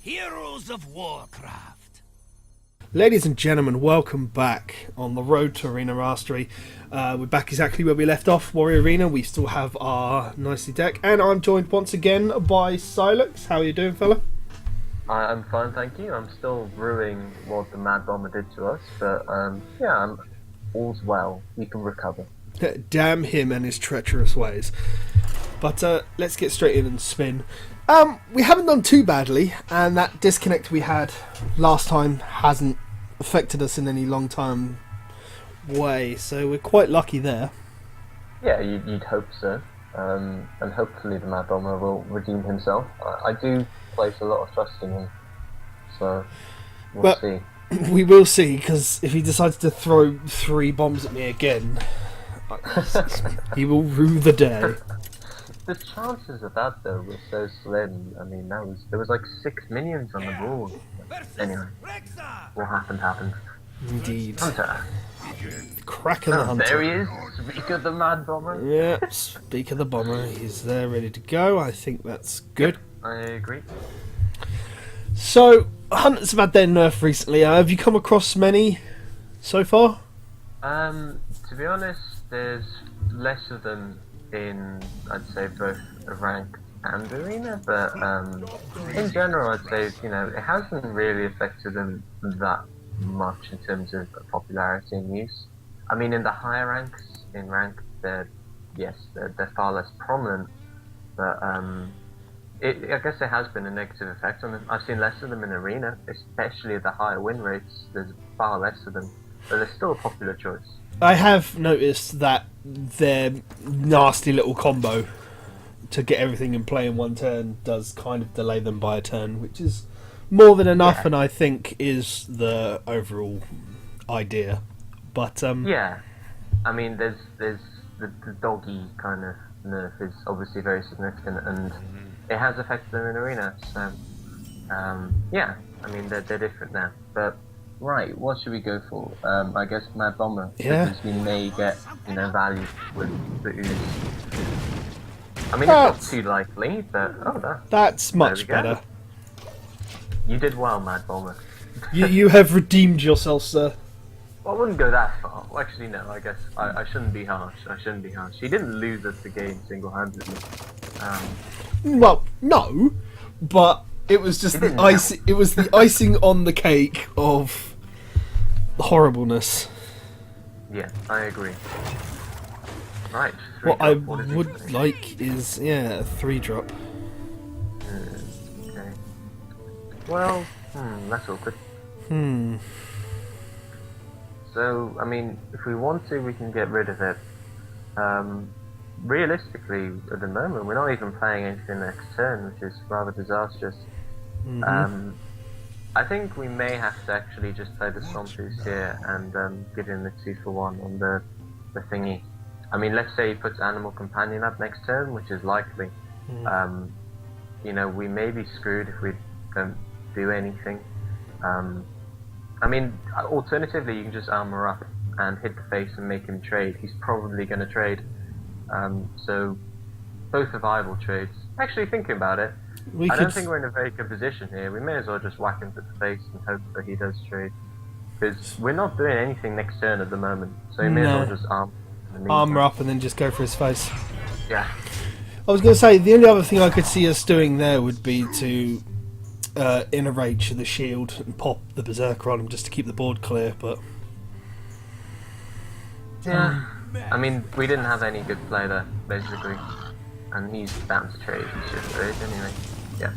Heroes of Warcraft. Ladies and gentlemen, welcome back on the road to Arena Mastery. We're back exactly where we left off, Warrior Arena. We still have our nicely deck, and I'm joined once again by Sylux. How are you doing, fella? I'm fine, thank you. I'm still ruining what the Mad Bomber did to us, but yeah, all's well. We can recover. Damn him and his treacherous ways. But let's get straight in and spin. We haven't done too badly, and that disconnect we had last time hasn't affected us in any long time way, so we're quite lucky there. Yeah, you'd hope so. And hopefully the Mad Bomber will redeem himself. I do place a lot of trust in him, so we'll see. We will see, because if he decides to throw 3 bombs at me again, he will rue the day. The chances of that though were so slim. I mean, there was like 6 minions on the board. Anyway, what happened. Indeed. Hunter. Crack of the Hunter. There he is. Speak of the Mad Bomber. Yeah, speak of the bomber. He's there, ready to go. I think that's good. I agree. So, Hunters have had their nerf recently. Have you come across many so far? To be honest, there's less of them in, I'd say, both ranked and arena, but in general, I'd say, it hasn't really affected them that much in terms of popularity and use. I mean, in the higher ranks, in ranked, they're far less prominent, but I guess there has been a negative effect on them. I've seen less of them in arena, especially at the higher win rates. There's far less of them, but they're still a popular choice. I have noticed that their nasty little combo to get everything in play in one turn does kind of delay them by a turn, which is more than enough, and I think is the overall idea. But yeah, I mean, there's the doggy kind of nerf is obviously very significant, and it has affected them in arena. So yeah, I mean they're different now. But right, what should we go for? I guess Mad Bomber, because we may get value with the ooze. I mean, it's not too likely, but that's much better. You did well, Mad Bomber. you have redeemed yourself, sir. Well, I wouldn't go that far. Well, actually, no. I guess I shouldn't be harsh. He didn't lose us the game single-handedly. Well, no, but it was just the icing. It was the icing on the cake of horribleness. Yeah, I agree. Right. What I would like is a 3-drop. Okay. Well, that's awkward. So, I mean, if we want to, we can get rid of it. Realistically, at the moment, we're not even playing anything next turn, which is rather disastrous. I think we may have to actually just play the Stompies here and give him the 2-for-1 on the thingy. I mean, let's say he puts Animal Companion up next turn, which is likely. We may be screwed if we don't do anything. I mean, alternatively, you can just armor up and hit the face and make him trade. He's probably going to trade. So, both are viable trades. Actually, thinking about it, I don't think we're in a very good position here. We may as well just whack him to the face and hope that he does trade. Because we're not doing anything next turn at the moment. So, you may as well just armor up and then just go for his face. Yeah. I was going to say, the only other thing I could see us doing there would be to inner rage the shield and pop the berserker on him just to keep the board clear, but yeah, I mean, we didn't have any good play there, basically, and he's bound to trade. He should trade anyway. Yeah.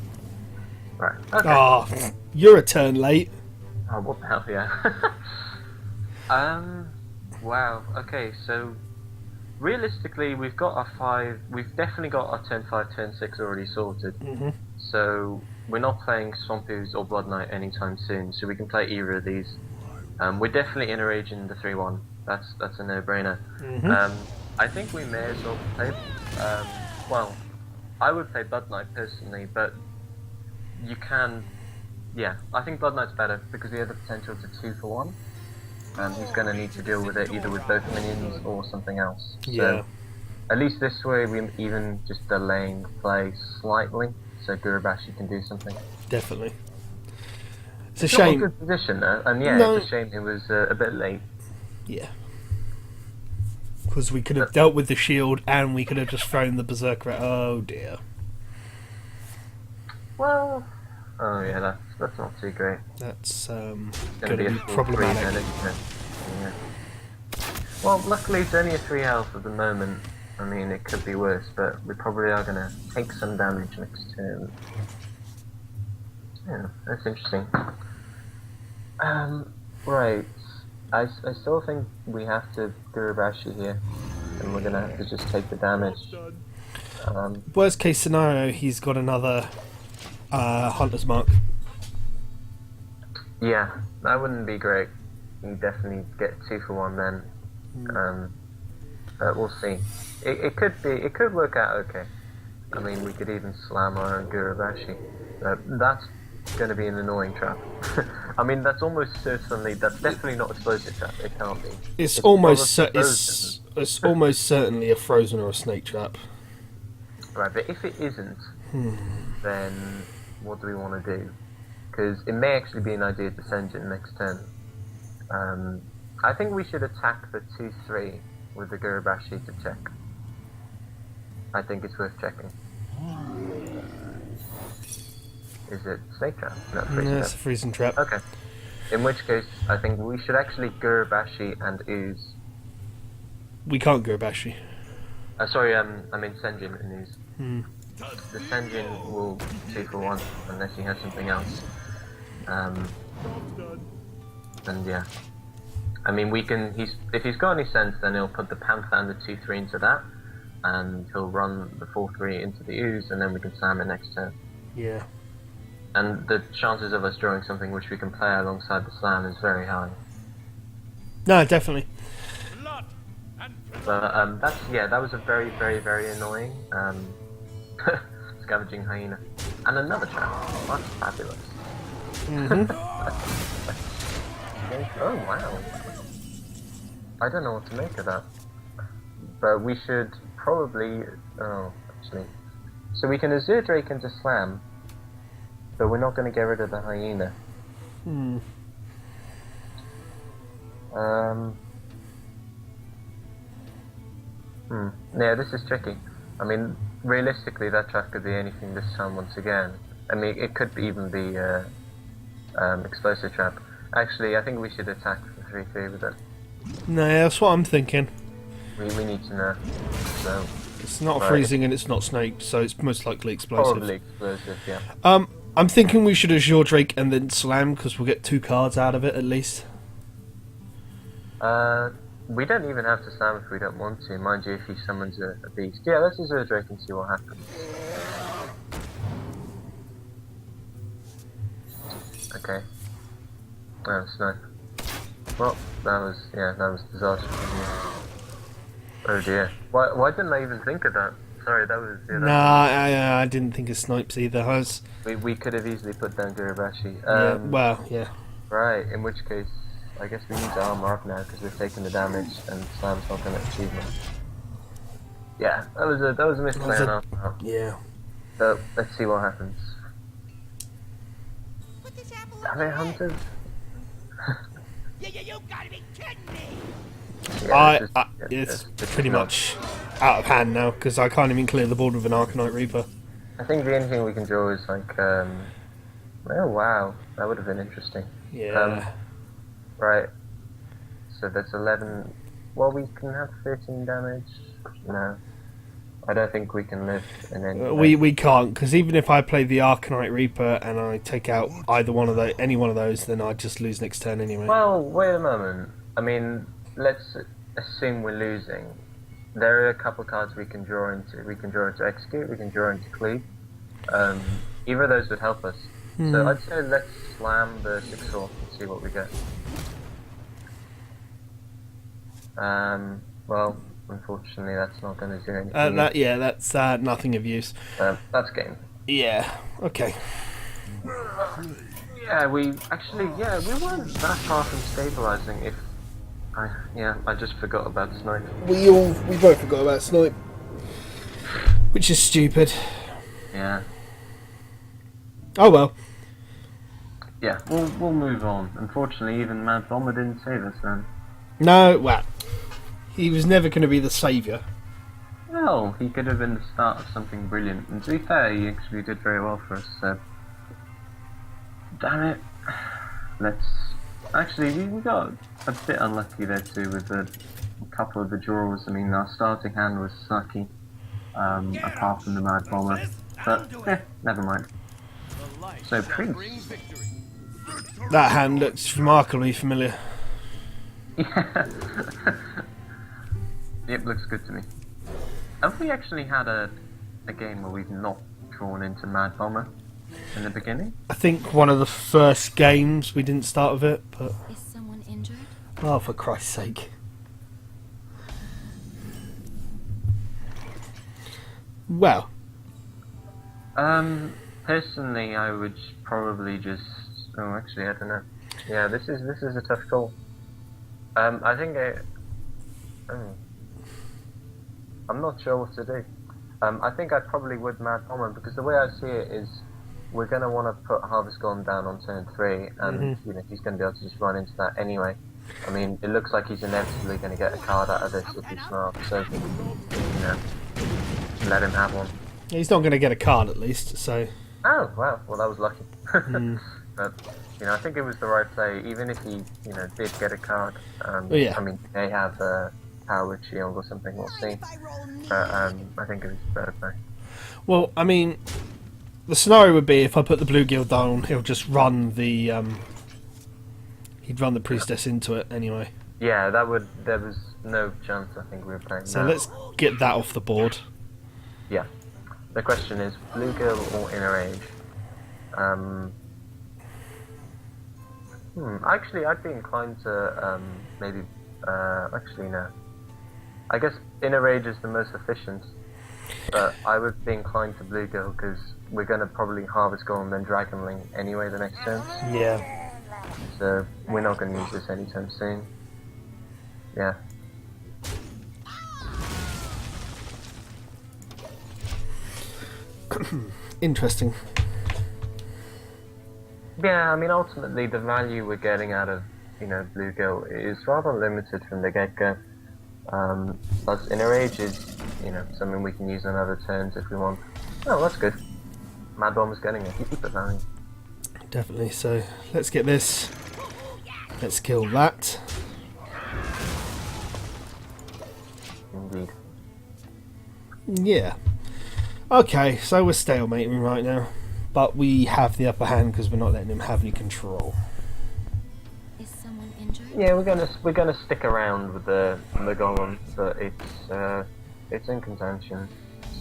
Right. Okay. You're a turn late. Oh, what the hell? Yeah. Wow. Okay, so realistically, we've got our 5. We've definitely got our turn 5, turn 6 already sorted. So we're not playing Swampies or Blood Knight anytime soon, so we can play either of these. We're definitely inner raging the 3-1. That's a no-brainer. I think we may as well play. Well, I would play Blood Knight personally, but you can. Yeah, I think Blood Knight's better because we have the potential to 2-for-1. He's going to need to deal with it either with both minions or something else. So, at least this way, we even just delaying play slightly, so Gurubashi can do something. Definitely. It's a Not shame. a good position though, and yeah, No. it's a shame it was a bit late. Yeah. Because we could have dealt with the shield and we could have just thrown the berserker out. Oh dear. Well, oh yeah, that's not too great. That's It's going to be a full problematic. 3 then, isn't it? Yeah. Well, luckily it's only a 3 health at the moment. I mean, it could be worse, but we probably are going to take some damage next turn. Yeah, that's interesting. Right. I still think we have to Gurubashi here, and we're going to have to just take the damage. Worst case scenario, he's got another Hunter's Mark. Yeah, that wouldn't be great. You definitely get 2 for 1 then. But we'll see. It could work out okay. I mean, we could even slam our own Gurubashi. That's going to be an annoying trap. I mean, that's definitely not explosive trap. It can't be. It's almost certainly a frozen or a snake trap. Right, but if it isn't, then what do we want to do? Because it may actually be an idea to send it next turn. I think we should attack the 2-3 with the Gurubashi to check. I think it's worth checking. Is it snake trap? No, freezing No, trap. it's a freezing trap. Okay. In which case, I think we should actually Gurubashi and ooze. We can't go Bashi. Sorry, I mean Senjin and ooze. The Senjin will 2 for 1 unless he has something else. And yeah. I mean, we can. If he's got any sense, then he'll put the Panther and the 2-3 into that, and he'll run the 4-3 into the ooze, and then we can slam it next turn. Yeah. And the chances of us drawing something which we can play alongside the slam is very high. No, definitely. But that was a very, very, very annoying scavenging hyena, and another trap. Oh, that's fabulous. Oh wow. I don't know what to make of that. But we should probably... Oh, actually... So we can Azure Drake into Slam, but we're not going to get rid of the hyena. Yeah, this is tricky. I mean, realistically, that trap could be anything this time once again. I mean, it could even be explosive trap. Actually, I think we should attack the 3-3 with it. No, that's what I'm thinking. We need to know. So It's not right. freezing and it's not snake, so it's most likely explosive. Probably explosive, yeah. I'm thinking we should Azure Drake and then slam because we'll get 2 cards out of it at least. We don't even have to slam if we don't want to. Mind you, if he summons a beast. Yeah, let's Azure Drake and see what happens. Okay. Oh, snipe. Well, that was disastrous. Oh dear. Why didn't I even think of that? Sorry, that was... Yeah, Nah, I didn't think of snipes either. We could have easily put down Gurubashi. Yeah. Right, in which case, I guess we need to armor up now because we've taken the damage and Slam's not going to achieve it. Yeah, that was a misplay on our part. Yeah. So, let's see what happens. Damn it, Hunters! You gotta be kidding me! It's pretty much out of hand now because I can't even clear the board with an Arcanite Reaper. I think the only thing we can draw is like, oh wow, that would have been interesting. Yeah. Right. So that's 11. Well, we can have 13 damage. No, I don't think we can live in any. We can't because even if I play the Arcanite Reaper and I take out any one of those, then I just lose next turn anyway. Well, wait a moment. I mean, let's assume we're losing. There are a couple of cards we can draw into. We can draw into Execute. We can draw into Cleave. Either of those would help us. So I'd say let's slam the 6-4 and see what we get. Well, unfortunately, that's not going to do anything. That's nothing of use. That's game. Yeah. Okay. Yeah, we weren't that far from stabilizing. I just forgot about Snipe. We both forgot about Snipe, which is stupid. Yeah. Oh well. Yeah, we'll move on. Unfortunately, even Mad Bomber didn't save us then. No, well, he was never going to be the saviour. Well, he could have been the start of something brilliant. And to be fair, he actually did very well for us, so... Damn it. Let's... Actually, we got a bit unlucky there too with a couple of the draws. I mean, our starting hand was sucky, apart from the Mad Bomber. But, never mind. So, Prince. That hand looks remarkably familiar. Yeah. It looks good to me. Have we actually had a game where we've not drawn into Mad Bomber in the beginning? I think one of the first games we didn't start with it, but... Is someone injured? Oh, for Christ's sake. Well. Personally, I would probably just... Oh, actually, I don't know. Yeah, this is a tough call. I think I'm not sure what to do. I think I probably would Mad Bomber, because the way I see it is we're going to want to put Harvest Golem down on turn 3, and you know, he's going to be able to just run into that anyway. I mean, it looks like he's inevitably going to get a card out of this if he's smart, so, you know, let him have one. He's not going to get a card at least, so... Oh, wow, well that was lucky. But, you know, I think it was the right play, even if he, you know, did get a card. Yeah. I mean, they have Power Shield or something, we'll see. But I think it was better play. Well, I mean, the scenario would be if I put the blue guild down, he'll just run the... he'd run the priestess into it anyway. Yeah, there was no chance I think we were playing So that. let's get that off the board. Yeah. The question is, blue girl or inner age? Actually, I'd be inclined to maybe. Actually, no. I guess inner age is the most efficient, but I would be inclined to blue girl because we're going to probably harvest golem and then dragonling anyway the next turn. Yeah. So we're not going to use this anytime soon. Yeah. Interesting. Yeah, I mean, ultimately, the value we're getting out of, you know, blue gill is rather limited from the get-go. Plus, inner age is, you know, something we can use on other turns if we want. Oh, that's good. Mad Bomber's getting a heap of value. Definitely. So let's get this. Let's kill that. Indeed. Yeah. Okay, so we're stalemating right now, but we have the upper hand because we're not letting him have any control. Is someone injured? Yeah, we're gonna stick around with the golem, but it's in contention.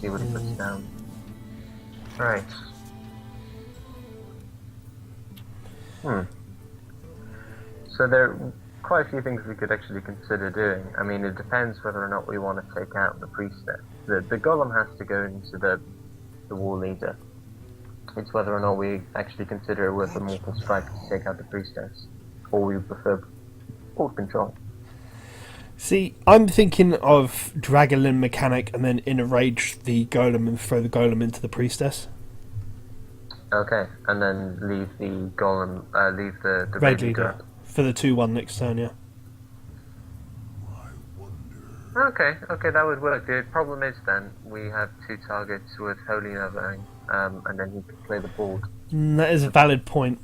See what it puts down. Right. So there are quite a few things we could actually consider doing. I mean, it depends whether or not we want to take out the priestess. The golem has to go into the war leader. It's whether or not we actually consider it worth a mortal strike to take out the priestess, or we prefer board control. See, I'm thinking of Dragonlin mechanic and then inner rage the golem and throw the golem into the priestess. Okay, and then leave the golem, leave the Raid leader for the 2-1 next turn, yeah. Okay, that would work. The problem is then we have 2 targets with Holy Nevering, and then he could play the board. That is a valid point.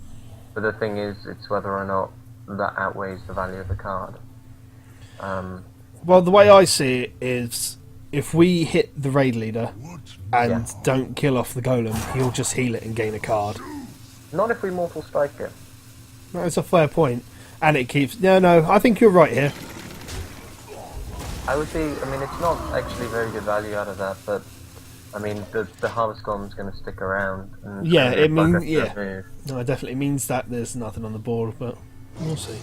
But the thing is, it's whether or not that outweighs the value of the card. Well, the way I see it is, if we hit the raid leader and don't kill off the golem, he'll just heal it and gain a card. Not if we mortal strike it. That's a fair point. And it keeps... No, I think you're right here. I woan, it's not actually very good value out of that, but I mean, the harvest golem's going to stick around. And Yeah, it means... move. Yeah. No, it definitely means that there's nothing on the board, but we'll see.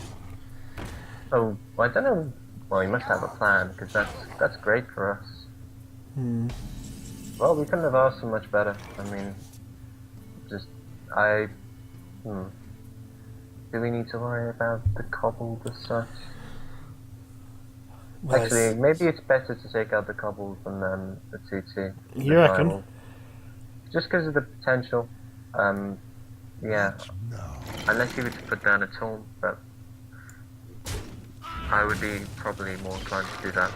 Oh, well, I don't know. Well, you must have a plan, because that's great for us. Well, we couldn't have asked for much better. I mean, do we need to worry about the cobbled as such? Well, Actually, maybe it's better to take out the cobbled than the 2-2. You reckon? Just because of the potential. Yeah. Unless he were to put down a taunt, but I would be probably more inclined to do that.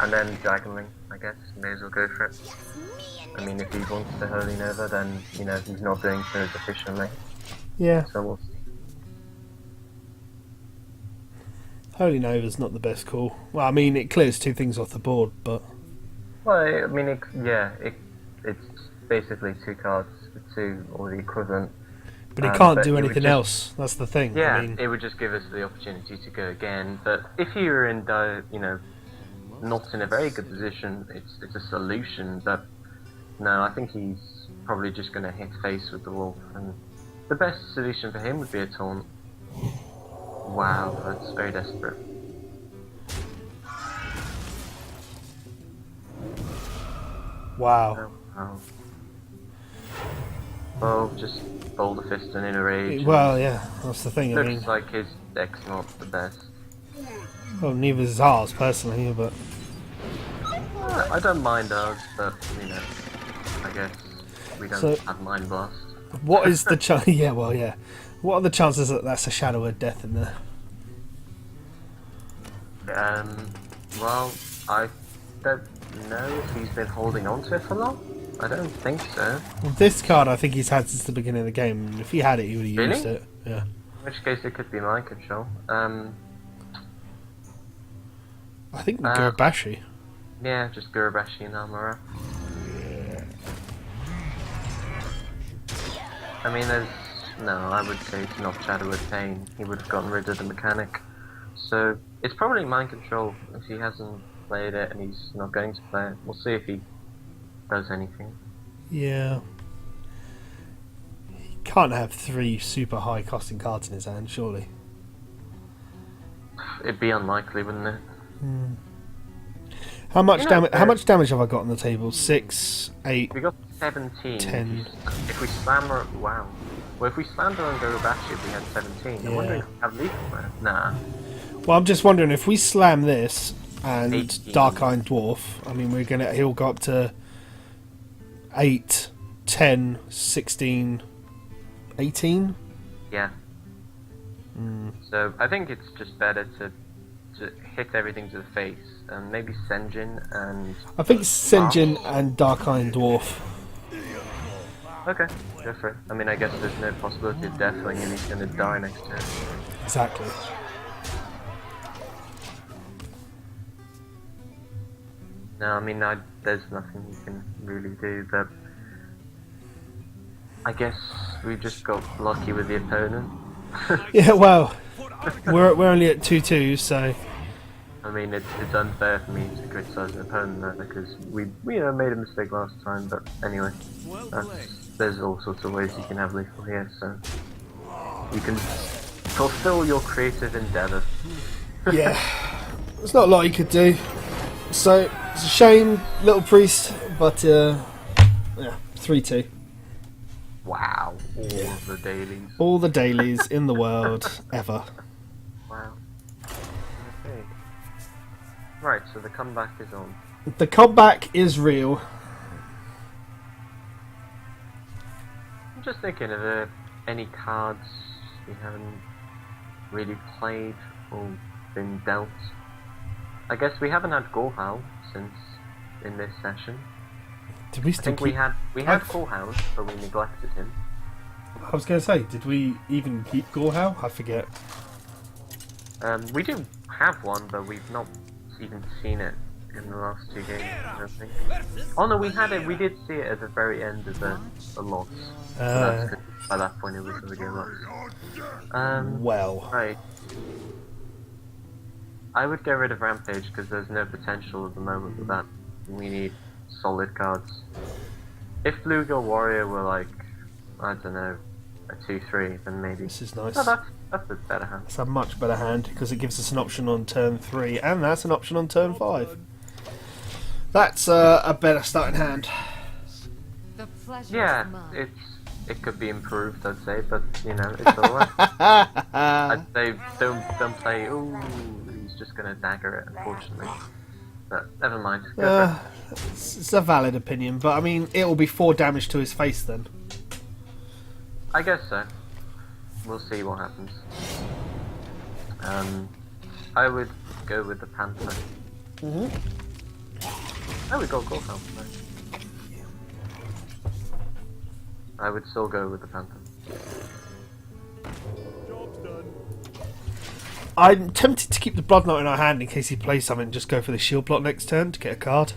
And then diagonally, I guess, may as well go for it. I mean, if he wants to Holy Nova, then, you know, he's not doing so as efficiently. Yeah. So we'll see. Holy Nova's not the best call. Well, I mean, it clears two things off the board, but... Well, I mean, it's basically 2 cards, 2 or the equivalent. But it can't but do it would anything just- else. That's the thing. Yeah, I mean, it would just give us the opportunity to go again. But if you were in, you know, not in a very good position, it's a solution. But no, I think he's probably just going to hit face with the wolf, and the best solution for him would be a taunt. Wow, that's very desperate. wow. Oh. Well, just Boulder Fist and Inner Rage. Well, yeah, that's the thing. I Looks mean, like his deck's not the best. well, neither is ours, personally, but... I don't mind ours, but, you know, I guess we don't So- have Mind Blast. What is the chance? Yeah, well, yeah. What are the chances that that's a Shadow Word Death in there? Well, I don't know if he's been holding on to it for long. I don't think so. Well, this card I think he's had since the beginning of the game, and if he had it, he would have Really? used it. Yeah. In which case it could be mind control. I think Gurabashi. Yeah, just Gurabashi and Almara. I mean, no, I would say it's not Shadow with Pain. He would have gotten rid of the mechanic. So, it's probably mind control if he hasn't played it and he's not going to play it. We'll see if he does anything. Yeah. He can't have 3 super high costing cards in his hand, surely. It'd be unlikely, wouldn't it? How much You know, damage? How much damage have I got on the table? 6, 8. We got 17. 10. If we slam her, wow. Well, if we slammed her and Gurabashi, we had 17. Yeah. I'm wondering if we have lethal there. Nah. Well, I'm just wondering if we slam this and 18. Dark Iron Dwarf. I mean, he'll go up to 8, 10, 16, 18. Yeah. So I think it's just better to hit everything to the face, and maybe Senjin and... I think Senjin and Dark Iron Dwarf. Okay, go for it. I mean, I guess there's no possibility of deathling and he's gonna die next turn. Exactly. No, I mean, there's nothing you can really do, but... I guess we just got lucky with the opponent. Yeah, well, we're only at 2-2, so I mean, it's unfair for me to criticise an opponent there because we made a mistake last time, but anyway, there's all sorts of ways you can have lethal here, so you can fulfill your creative endeavour. yeah, there's not a lot you could do. So it's a shame, Little Priest, but yeah, 3-2. Wow, all the dailies. All the dailies in the world ever. Wow. Okay. Right, so the comeback is on. The comeback is real. I'm just thinking of any cards we haven't really played or been dealt. I guess we haven't had Gorhal since in this session. Did we I still think keep... we had Gorhal, but we neglected him. I was going to say, did we even keep Gorhal? I forget. We do have one, but we've not even seen it in the last 2 games, I don't think. Oh no, we had it. We did see it at the very end of the loss. So that's good. By that point, it was already a loss. Well, Right. I would get rid of Rampage because there's no potential at the moment with that. We need solid cards. If Bluegill Warrior were like, I don't know, a 2-3, then maybe. this is nice. No, that's a better hand. It's a much better hand because it gives us an option on turn 3, and that's an option on turn 5. That's a better starting hand. The pleasure Yeah, is mine. it could be improved, I'd say, but you know, it's alright. I'd say don't play. Ooh, he's just gonna dagger it, unfortunately. But never mind. Go for it. It's a valid opinion, but I mean, it will be 4 damage to his face then. I guess so. we'll see what happens. I would go with the Panther. Oh, we got Gorehound. I would still go with the Panther. I'm tempted to keep the Blood Knight in our hand in case he plays something and just go for the shield block next turn to get a card.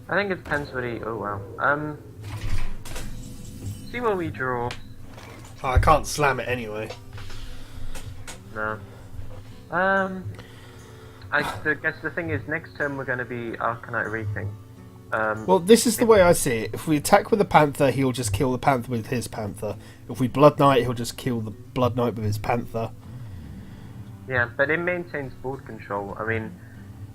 I think it depends what he... Oh, wow. See what we draw. Oh, I can't slam it anyway. No. I guess the thing is, next turn we're going to be Arcanite Reaping. Well, this is the way I see it. If we attack with the Panther, he'll just kill the Panther with his Panther. If we Blood Knight, he'll just kill the Blood Knight with his Panther. Yeah, but it maintains board control. I mean,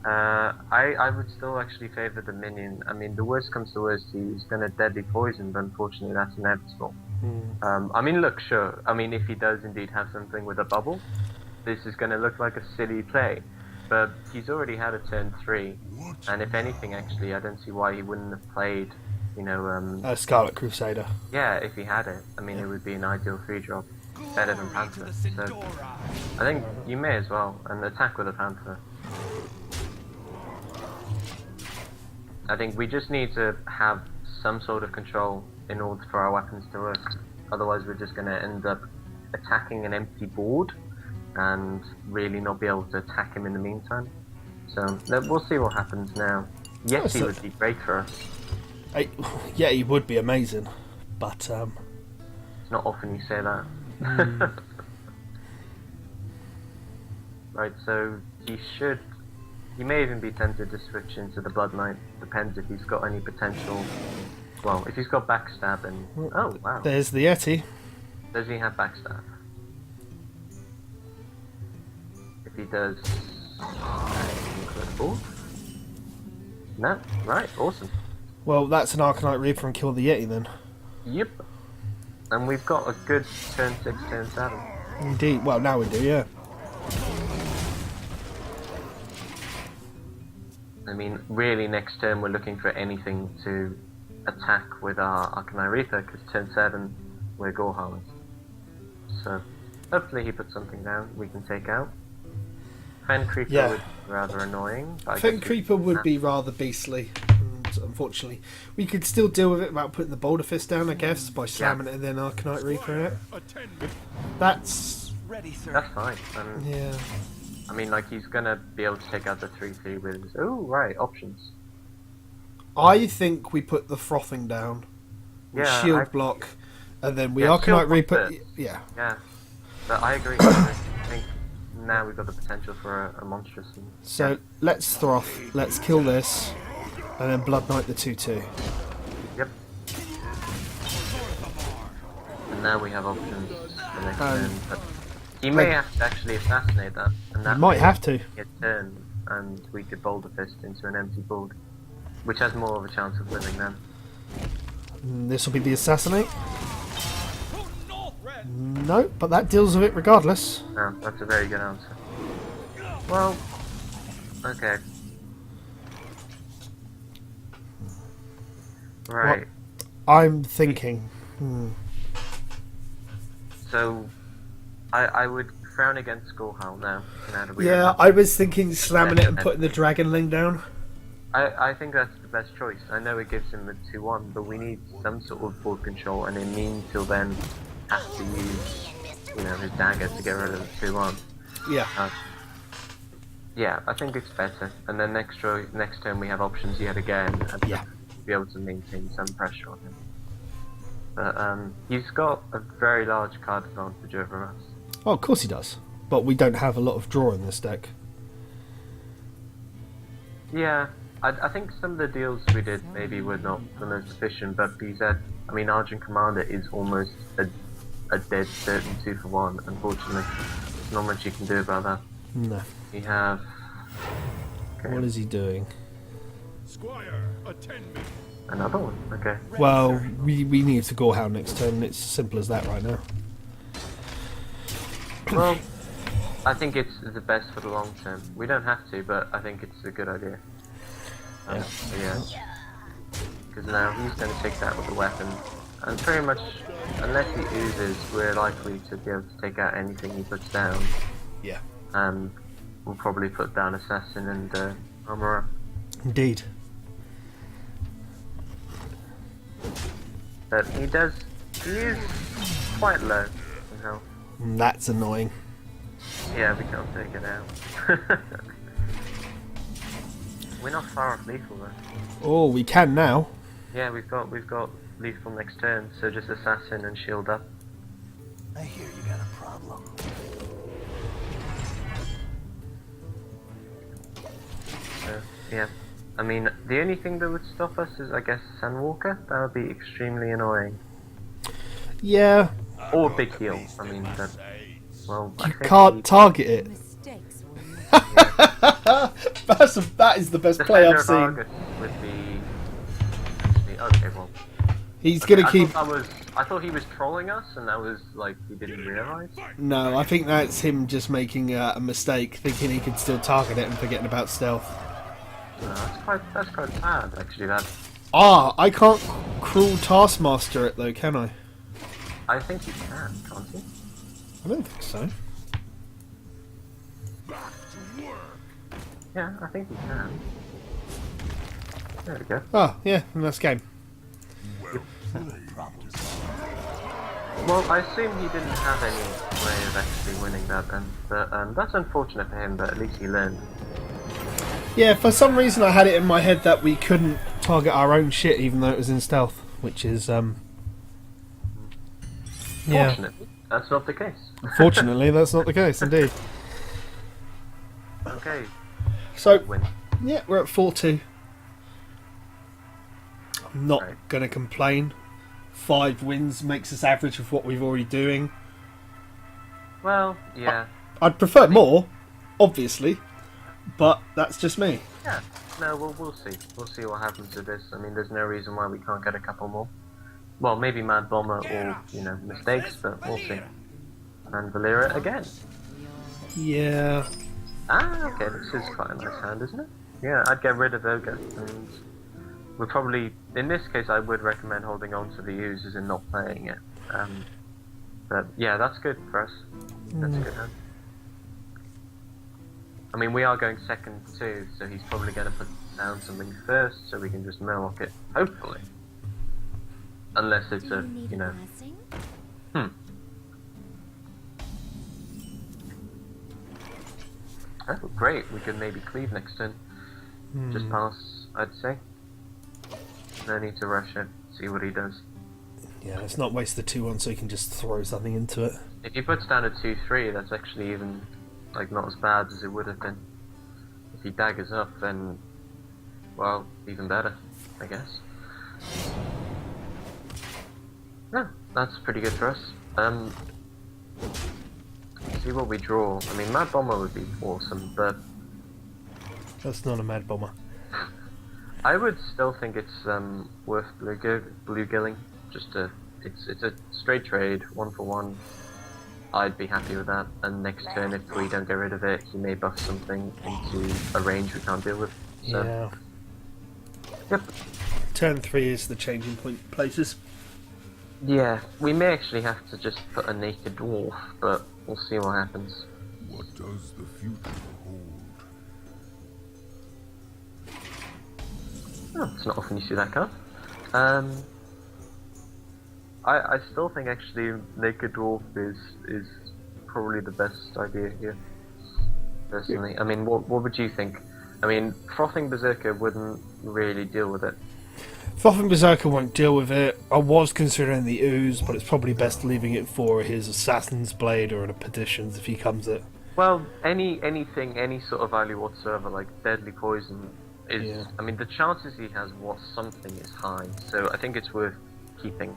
I would still actually favour the minion. I mean, the worst comes to worst, he's going to deadly poison, but unfortunately that's inevitable. I mean, look, sure. I mean, if he does indeed have something with a bubble, this is going to look like a silly play. But he's already had a turn 3, and if anything, actually, I don't see why he wouldn't have played, you know... Scarlet Crusader. Yeah, if he had it. I mean, it would be an ideal 3-drop. Better than Panther. So, I think you may as well, and attack with a Panther. I think we just need to have some sort of control in order for our weapons to work. Otherwise, we're just going to end up attacking an empty board and really not be able to attack him in the meantime. So we'll see what happens now. Yes, he would be great for us. Yeah, he would be amazing, but it's not often you say that. Right, so he may even be tempted to switch into the Blood Knight. Depends if he's got any potential. Well, if he's got backstab and oh wow, there's the Yeti. Does he have backstab? If he does, incredible. No, right, awesome. Well, that's an Arcanite Reaper and kill the Yeti then. Yep. And we've got a good turn 6, turn 7. Indeed. Well, now we do, yeah. I mean, really, next turn we're looking for anything to attack with our Arcanite Reaper, because turn 7 we're Gorehound. So, hopefully he puts something down we can take out. Fen Creeper would be rather annoying. Fen Creeper would be rather beastly, and unfortunately. We could still deal with it without putting the Boulder Fist down, I guess, by slamming it and then Arcanite Reaper in it. That's fine. Yeah. I mean, like, he's gonna be able to take out the 3-3 with his... Oh, right, options. I think we put the Frothing down. We shield block, and then we Arcanite Reaper... Yeah. Yeah. But I agree. I think now we've got the potential for a monstrous... So, let's Throth, let's kill this, and then Blood Knight the 2-2. Yep. And now we have options for next turn, but he may have to actually assassinate that, and that might have to get turned, and we could Boulder Fist into an empty board, which has more of a chance of winning then. This will be the assassinate. No, but that deals with it regardless. Oh, that's a very good answer. Well, okay. Right. I'm thinking. So, I would frown against Gorehound now. Yeah, I was thinking slamming it and putting the Dragonling down. I think that's the best choice. I know it gives him a 2-1, but we need some sort of board control, and in mean till then have to use, you know, his dagger to get rid of the 2-1. Yeah. Yeah, I think it's better. And then next turn we have options yet again, and be able to maintain some pressure on him. But he's got a very large card advantage over us. Oh, of course he does. But we don't have a lot of draw in this deck. Yeah, I think some of the deals we did maybe were not the most efficient, but BZ, I mean, Argent Commander is almost a dead certain 2-for-1, unfortunately. There's not much you can do about that. No. We have... Okay. What is he doing? Squire, attend me. Another one, okay. Well, we need to Gorehound next turn. It's as simple as that right now. Well, I think it's the best for the long term. We don't have to, but I think it's a good idea. Yeah. Because now he's going to take that with the weapon, And pretty much, unless he oozes, we're likely to be able to take out anything he puts down. Yeah. We'll probably put down Assassin and Armorer. Indeed. But he is quite low in health. That's annoying. Yeah, we can't take it out. We're not far off lethal though. Oh, we can now. Yeah, we've got lethal next turn, so just Assassin and shield up. I hear you got a problem. So, yeah. I mean, the only thing that would stop us is, I guess, Sandwalker. That would be extremely annoying. Yeah. Or a big heal. I mean, that. Well, I You think can't target it. Mistakes were made. That is the best play I've seen. Argus would be. Actually, okay, well. He's gonna I keep. I thought he was trolling us, and that was like he didn't realise. No, I think that's him just making a mistake, thinking he could still target it and forgetting about stealth. No, that's quite sad, actually. That I can't cruel Taskmaster it though, can I? I think you can, can't you? I don't think so. Yeah, I think you can. There we go. Oh, yeah, nice game. Well, I assume he didn't have any way of actually winning that then, but that's unfortunate for him, but at least he learned. Yeah, for some reason I had it in my head that we couldn't target our own shit even though it was in stealth, which is, yeah. Fortunately, that's not the case. Fortunately, that's not the case, indeed. Okay, So, win. yeah, we're at 4-2. I'm not Right. going to complain. 5 wins makes us average of what we've already doing. Well, yeah. I'd prefer more, obviously, but that's just me. Yeah, no, we'll see. We'll see what happens with this. I mean, there's no reason why we can't get a couple more. Well, maybe Mad Bomber or, mistakes, but we'll see. And Valera again. Yeah. Ah, okay, this is quite a nice hand, isn't it? Yeah, I'd get rid of Ogre, and we're probably, in this case, I would recommend holding on to the users and not playing it. But yeah, that's good for us. That's a good hand. I mean, we are going second too, so he's probably going to put down something first, so we can just Murloc it, hopefully. Unless it's Do a, you need a blessing? Oh, great, we could maybe cleave next turn. Just pass, I'd say. No need to rush it, see what he does. Yeah, let's not waste the 2-1 so he can just throw something into it. If he puts down a 2-3, that's actually even, not as bad as it would have been. If he daggers up, then, well, even better, I guess. No, that's pretty good for us. See what we draw. I mean, Mad Bomber would be awesome, but That's not a Mad Bomber. I would still think it's worth bluegilling. It's a straight trade, 1-for-1. I'd be happy with that. And next turn, if we don't get rid of it, he may buff something into a range we can't deal with. So, Yeah. yep. Turn 3 is the changing point places. Yeah, we may actually have to just put a naked dwarf, but we'll see what happens. What does the future hold? Oh, it's not often you see that card. I still think actually naked dwarf is probably the best idea here. Personally, I mean, what would you think? I mean, Frothing Berserker wouldn't really deal with it. Frothing Berserker won't deal with it. I was considering the Ooze, but it's probably best leaving it for his Assassin's Blade or the Petitions if he comes it. Well, any sort of value whatsoever, like Deadly Poison, is. Yeah. I mean, the chances he has something is high, so I think it's worth keeping.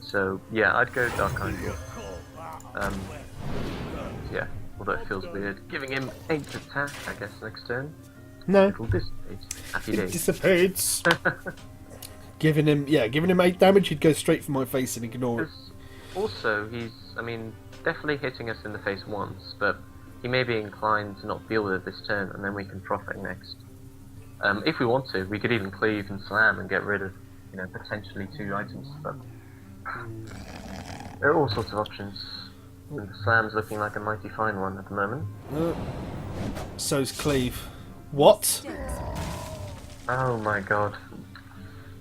So yeah, I'd go Dark Idol. Yeah, although it feels weird. Giving him 8 attack, I guess, next turn. No, It'll dissipate. Happy it days. dissipates. Giving him 8 damage, he'd go straight for my face and ignore it. Also, he's, I mean, definitely hitting us in the face once, but he may be inclined to not deal with it this turn, and then we can froth it next. If we want to, we could even cleave and slam and get rid of, potentially 2 items, but There are all sorts of options. And the Slam's looking like a mighty fine one at the moment. So's Cleave. What? Oh my god.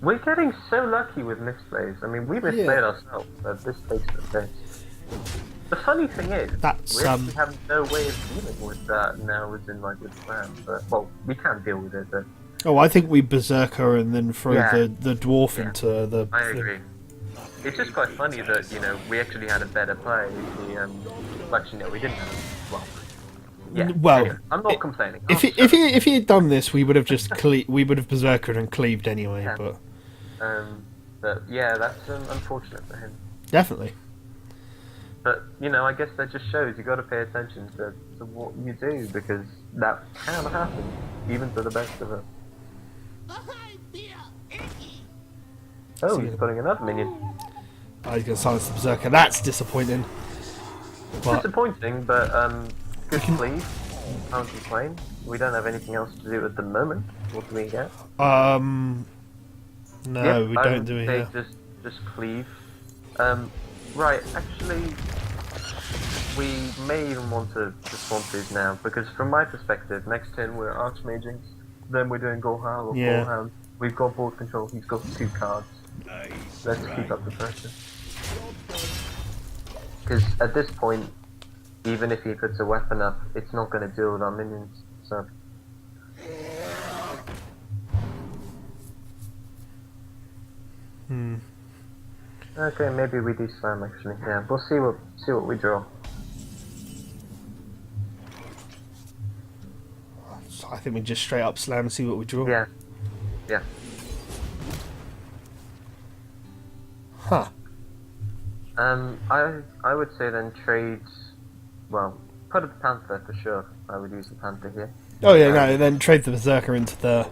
We're getting so lucky with misplays. I mean, we misplayed Yeah. ourselves, but this takes the piss. The funny thing is, That's, we actually have no way of dealing with that now within like with Slam. But, well, we can deal with it, but Oh, I think we berserker and then throw Yeah. the dwarf into the. I thing. agree. It's just quite funny that, you know, we actually had a better play. Well, actually, no, we didn't have. Well, yeah. Well, anyway, I'm not complaining. If he had done this, we would have just we would have berserkered and cleaved anyway. Yeah. But yeah, that's unfortunate for him. definitely. But, you know, I guess that just shows you got to pay attention to what you do, because that can happen, even to the best of us. Oh, he's putting another minion. Oh, he's going to silence the berserker. That's disappointing. But Disappointing, but good please. Can't complain. We don't have anything else to do at the moment. What do we get? no, Yep, we I don't would do it say here. Just cleave. Right, actually, we may even want to swamp these now, because from my perspective, next turn we're Archmaging, then we're doing Gorhal or Yeah. Gorhound. We've got board control, he's got 2 cards. Let's keep up the pressure. Because at this point, even if he puts a weapon up, it's not going to deal with our minions, so... Okay, maybe we do Slam actually. Yeah, we'll see what we draw. So I think we just straight up slam and see what we draw. Yeah. Yeah. Huh. I would say then trade. Well, put a Panther for sure. I would use the Panther here. Oh yeah, no. Then trade the berserker into the.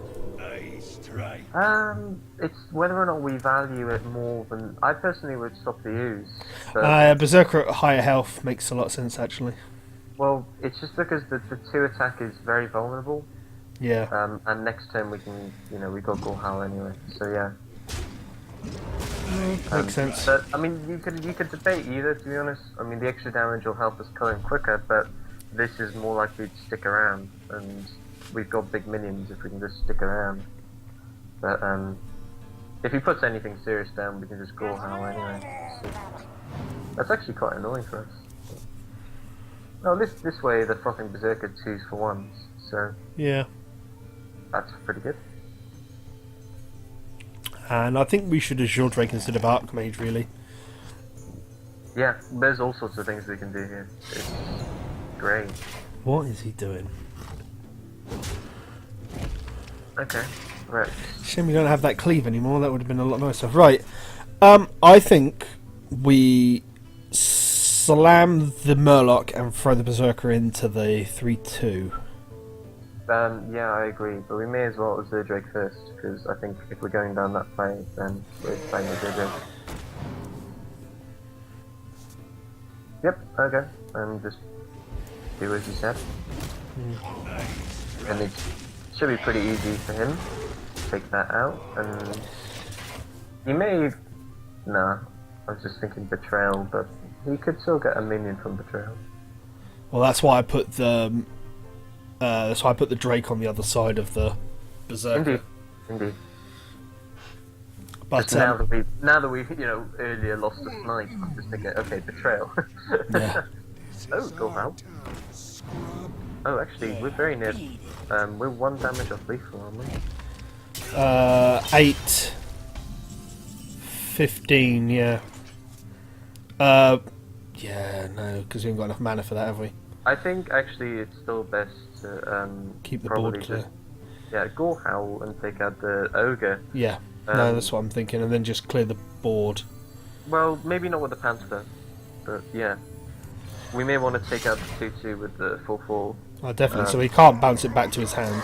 It's whether or not we value it more than I personally would stop the use. But, Berserker at higher health makes a lot of sense actually. well, it's just because the 2 attack is very vulnerable. Yeah. And next turn we can, you know, we got Gorhal anyway. So yeah. Makes sense. But I mean, you could debate either. To be honest, I mean, the extra damage will help us kill him quicker, but this is more likely to stick around, and we've got big minions if we can just stick around. But if he puts anything serious down, we can just Gorhal anyway. So that's actually quite annoying for us. Oh, this way the Frothing Berserker 2s for 1s, so Yeah. that's pretty good. And I think we should Azure Drake instead of Archmage really. Yeah, there's all sorts of things we can do here. It's great. What is he doing? Okay, right. Shame we don't have that cleave anymore. That would have been a lot nicer. Right. I think we slam the Murloc and throw the Berserker into the 3-2. Yeah, I agree, but we may as well Azure Drake first, because I think if we're going down that play, then we're playing Azure Drake. Yep, okay, and just do as you said. And it should be pretty easy for him to take that out, and he may... Nah, I was just thinking Betrayal, but he could still get a minion from Betrayal. Well, that's why I put the Drake on the other side of the Berserker. Indeed. But Just now that we you know earlier lost a snipe, I'm just thinking, okay, Betrayal. yeah. Oh, go out. Oh, actually, we're very near. We're 1 damage off lethal, aren't we? 8, 15, yeah. Yeah, no, because we haven't got enough mana for that, have we? I think actually it's still best to Keep the probably board clear. just Gorhowl and take out the ogre. Yeah, no, that's what I'm thinking, and then just clear the board. Well, maybe not with the Panther, but yeah. We may want to take out the 2-2 with the 4-4. Oh, definitely, so he can't bounce it back to his hand.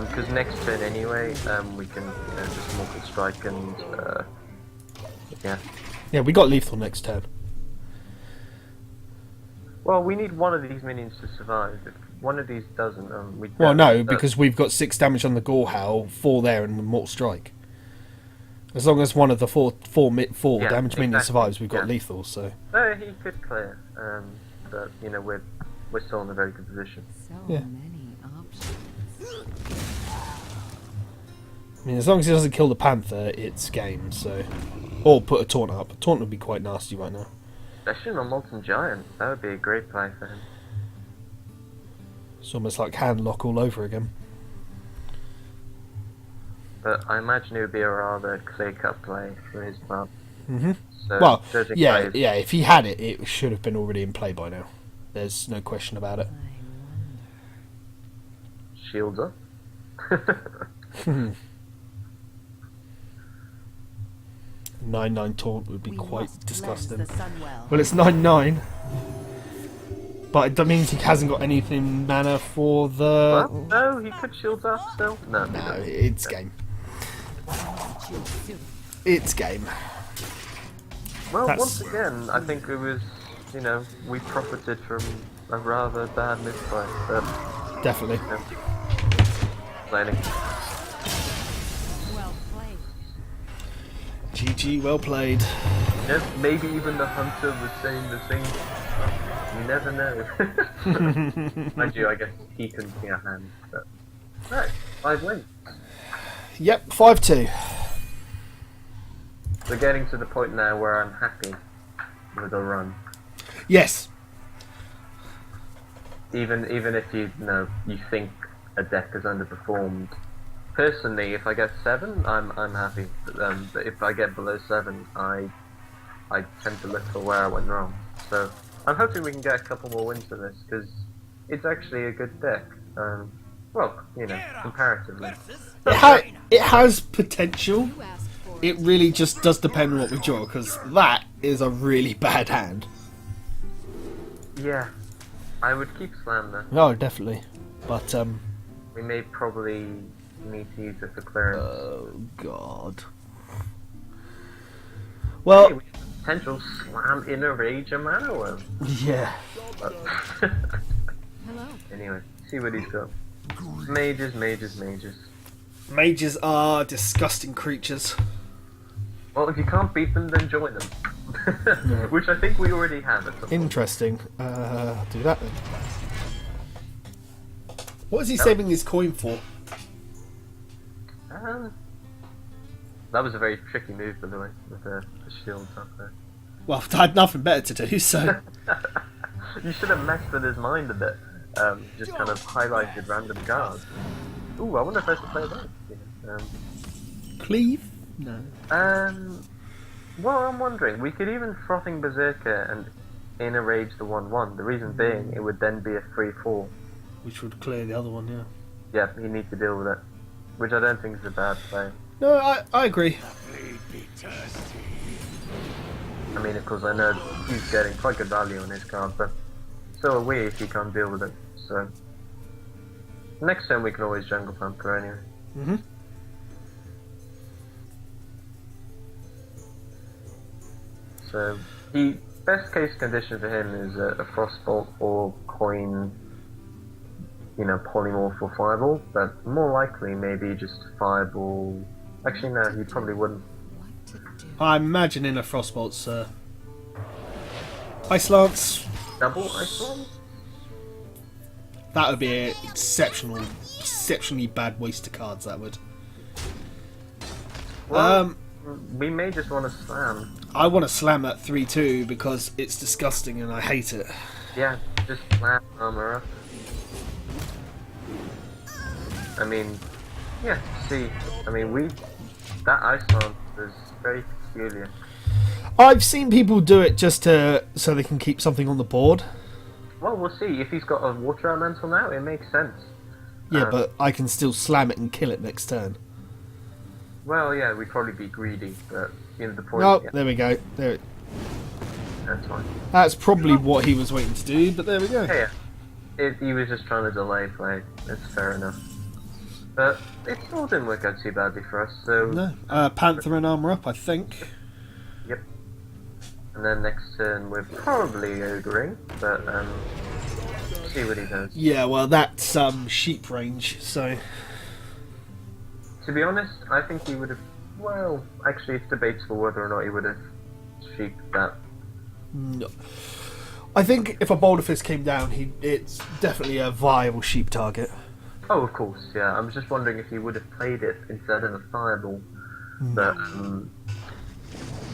Because next turn anyway, we can just Mortal Strike and yeah. Yeah, we got lethal next turn. Well, we need one of these minions to survive. If one of these doesn't, we Well, no, don't. because we've got 6 damage on the Gorehowl, 4 there, and Mortal Strike. As long as one of the four Yeah, damage minions exactly, survives, we've got yeah. lethal. So So he could clear, but you know we're still in a very good position. So Yeah. many options. I mean, as long as he doesn't kill the panther, it's game. So, or put a taunt up. A taunt would be quite nasty right now. Especially on Molten Giant, that would be a great play for him. It's almost like hand lock all over again. But I imagine it would be a rather clear-cut play for his part. Mhm. So, Well, judging yeah, by his- yeah. If he had it, it should have been already in play by now. There's no question about it. I wonder. Shields up. 9/9 taunt would be We quite must disgusting. cleanse the sun well. Well, it's 9/9, but that means he hasn't got anything mana for the. Well, no, he could shield up still. No, he No, doesn't. it's game. It's game. Well, That's- once again, I think it was, you know, we profited from a rather bad misplay. But, Definitely. you know, planning. Well played. GG, well played. You know, maybe even the hunter was saying the same. You never know. Mind you, I guess he couldn't see a hand. But right, 5 wins. Yep, 5-2. We're getting to the point now where I'm happy with a run. Yes. Even if you know you think a deck has underperformed. Personally, if I get 7, I'm happy. But if I get below 7, I tend to look for where I went wrong. So I'm hoping we can get a couple more wins for this because it's actually a good deck. Well, you know, comparatively. It has potential. You asked for It really just does depend on what we draw, because that is a really bad hand. Yeah, I would keep Slam though. Oh, definitely. But, We may probably need to use it for clearance. oh, God. Hey, Well, we have the potential Slam Inner Rage a mana worm. yeah. But hello. anyway, see what he's got. Mages. Mages are disgusting creatures. Well, if you can't beat them, then join them. Which I think we already have at some point. Interesting. I'll do that then. What is he saving his coin for? That was a very tricky move, by the way, with the shields up there. Well, I had nothing better to do, so. You should have messed with his mind a bit. Just kind of highlighted random cards. Ooh, I wonder if I should play that. Cleave? No. Well, I'm wondering, we could even Frothing Berserker and Inner Rage the 1/1. The reason being, it would then be a 3/4. Which would clear the other one, yeah. Yeah, you need to deal with it. Which I don't think is a bad play. No, I agree. I mean, of course, I know he's getting quite good value on his card, but so are we if you can't deal with it. So next turn we can always Jungle Panther anyway. Mm-hmm. So the best case condition for him is a Frostbolt or Coin, you know, Polymorph or Fireball, but more likely maybe just Fireball. Actually, no, he probably wouldn't. What to do? I'm imagining a Frostbolt, sir. Ice Lance. Double Ice One? That would be an exceptionally bad waste of cards, that would. Well, we may just want to slam. I want to slam at 3-2 because it's disgusting and I hate it. Yeah, just slam armor up. I mean, yeah, see, I mean, that Ice Lance is very peculiar. I've seen people do it just so they can keep something on the board. Well, we'll see. If he's got a Water Elemental now, it makes sense. Yeah, but I can still slam it and kill it next turn. Well, yeah, we'd probably be greedy, but you know the point. Oh, Yeah, there we go. that's fine. That's probably what he was waiting to do, but there we go. Yeah. He was just trying to delay play. That's fair enough. But it still didn't work out too badly for us. So No, Panther and armor up, I think. Yep. And then next turn we're probably ogering, but see what he does. Yeah, well, that's sheep range, so To be honest, I think he would have Well, actually, it's debatable whether or not he would have sheeped that. No. I think if a Boulder Fist came down, it's definitely a viable sheep target. Oh, of course, yeah. I was just wondering if he would have played it instead of a fireball. But,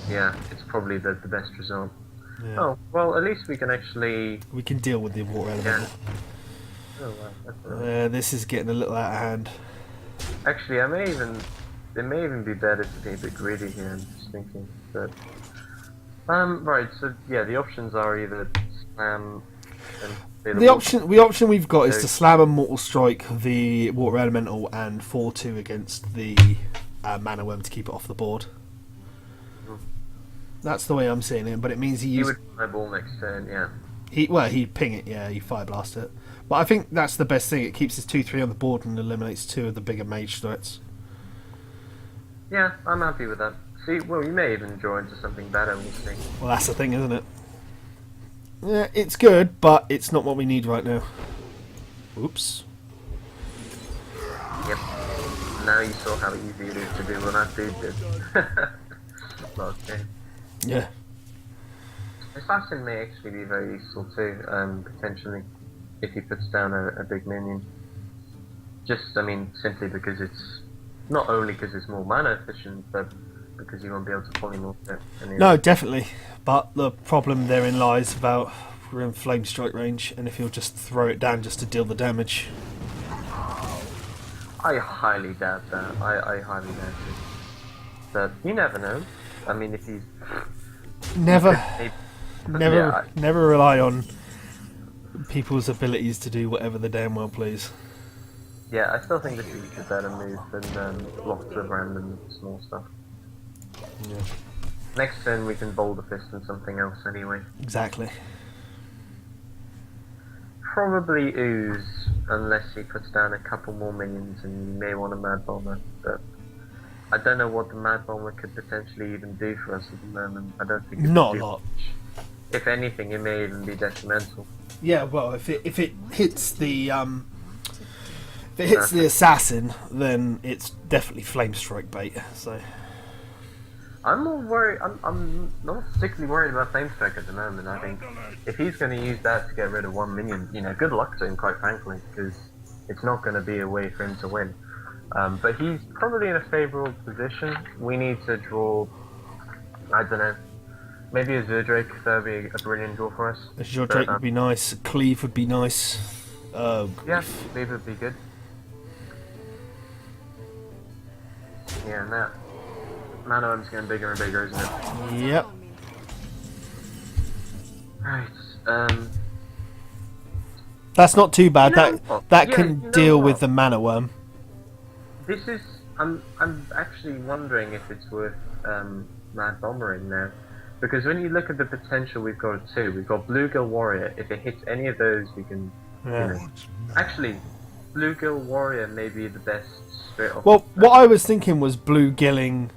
yeah, it's probably the best result. Yeah. Oh, well, at least we can actually... We can deal with the water element. Oh, wow, that's brilliant. This is getting a little out of hand. Actually, it may even be better to be a bit greedy here, I'm just thinking. But, right, so, yeah, the options are either slam and... The option we've got is to slam a Mortal Strike, the Water Elemental, and 4-2 against the Mana Worm to keep it off the board. That's the way I'm seeing it, but it means He would fireball next turn, yeah. He'd ping it, yeah, he'd fire blast it. But I think that's the best thing. It keeps his 2-3 on the board and eliminates 2 of the bigger mage threats. Yeah, I'm happy with that. See, well, you may even draw into something better, we'll see. Well, that's the thing, isn't it? Yeah, it's good, but it's not what we need right now. Oops. Yep. Now you saw how easy it is to do what that dude did. Last game. Yeah. Assassin may actually be very useful too, potentially, if he puts down a big minion. Just, I mean, simply because it's... Not only because it's more mana efficient, but because you won't be able to polymorph it. No, definitely. But the problem therein lies about we're in flame strike range, and if you'll just throw it down just to deal the damage. I highly doubt that. I highly doubt it. But you never know. I mean, if he's... Never Yeah, rely on people's abilities to do whatever they damn well please. yeah, I still think this is a better move than lots of random small stuff. Yeah. Next turn we can Boulder Fist and something else anyway. Exactly. Probably Ooze, unless he puts down a couple more minions and you may want a Mad Bomber, but I don't know what the Mad Bomber could potentially even do for us at the moment. I don't think it's Not a lot. If anything, it may even be detrimental. Yeah, well, if it hits the assassin, then it's definitely flame strike bait. So I'm more worried. I'm not particularly worried about Flame Strike at the moment. I think if he's going to use that to get rid of one minion, you know, good luck to him, quite frankly, because it's not going to be a way for him to win. But he's probably in a favourable position. We need to draw, I don't know, maybe a Zerdrake. That would be a brilliant draw for us. a Zerdrake would be nice. A Cleave would be nice. Yeah, Cleave would be good. Yeah, and that Mana Worm's getting bigger and bigger, isn't it? Yep. Right. That's not too bad. You know That what? that Yeah, can you know deal what? with the Mana Worm. This is. I'm actually wondering if it's worth Mad Bomber in there, because when you look at the potential we've got too, we've got Bluegill Warrior. If it hits any of those, we can. Yeah. You know, actually, Bluegill Warrior may be the best straight off. Well, what I was thinking was blue gilling